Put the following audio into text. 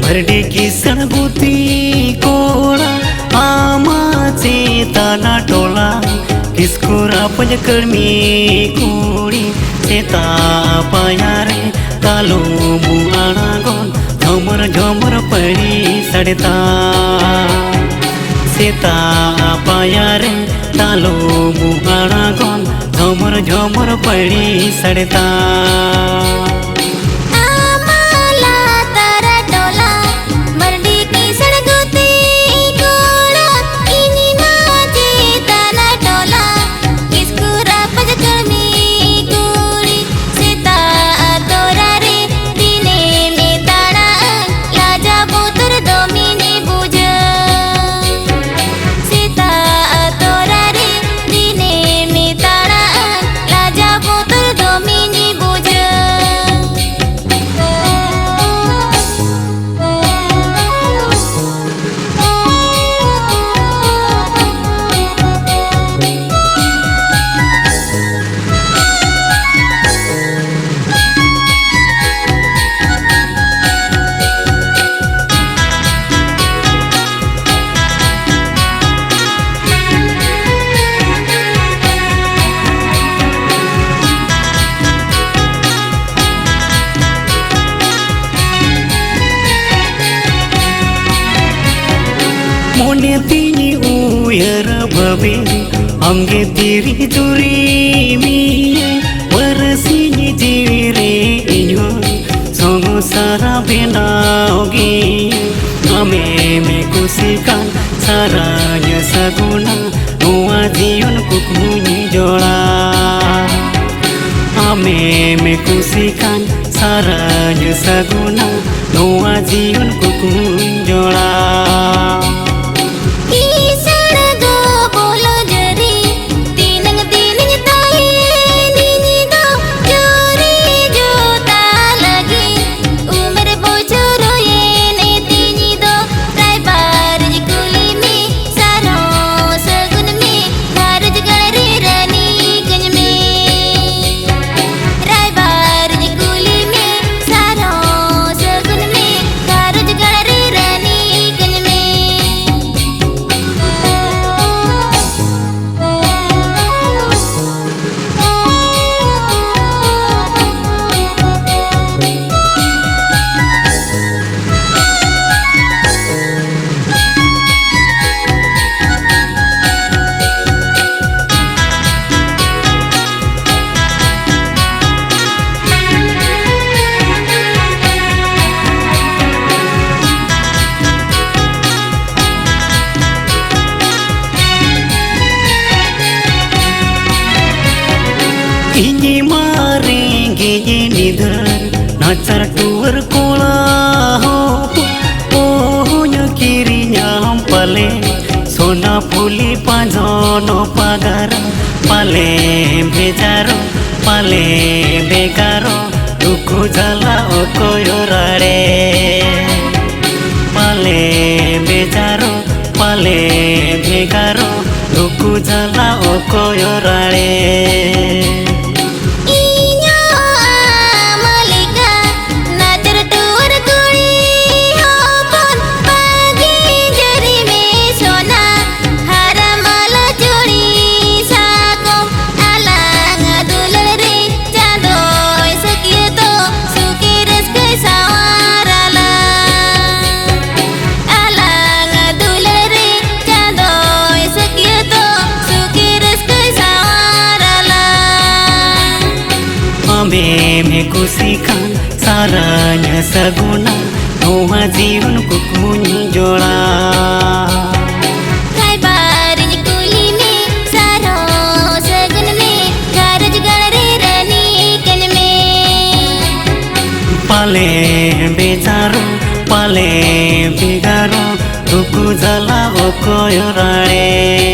बरडी की सणगुती कोड़ा आमाचे ताना टोला किसकुरा पंजकर्मी कुड़ी सेता पायारे तालो मुआना गोन झमर झमर पड़ी सड़ता सेता पायारे तालो मुआना गोन झमर झमर पड़ी सड़ता मोने तीनी उयर भवे अंगे तेरी दूरी मिये वरसीनी जीरे इन्हो सोंगो सारा बेनाओगी हमें में कुसिकान सारा य सगुना नुआ जीवन कुकमुनी जोड़ा हमें में कुसिकान सारा य सगुना नुआ जीवन कुकमुनी जोड़ा इन्ही मारेंगे ये निधर नाचर टूर कोला हो किरी न्याम पले सोना फूली पांजोनो पागार पाले बेजारो पाले बेगारो दुखु जाला ओ कोयो राड़े पाले बेजारो पाले बेगारो दुखु जाला ओ कोयो राड़े में कुसिकान साराnya सगुना नोहा जीवन कुकमुनी जोड़ा काय बारिनी कुली में सारो सगुन में कारज गणरे रनी कन में पाले बेचारो पाले बिगारो दुखु जला ओ कोयो राड़े।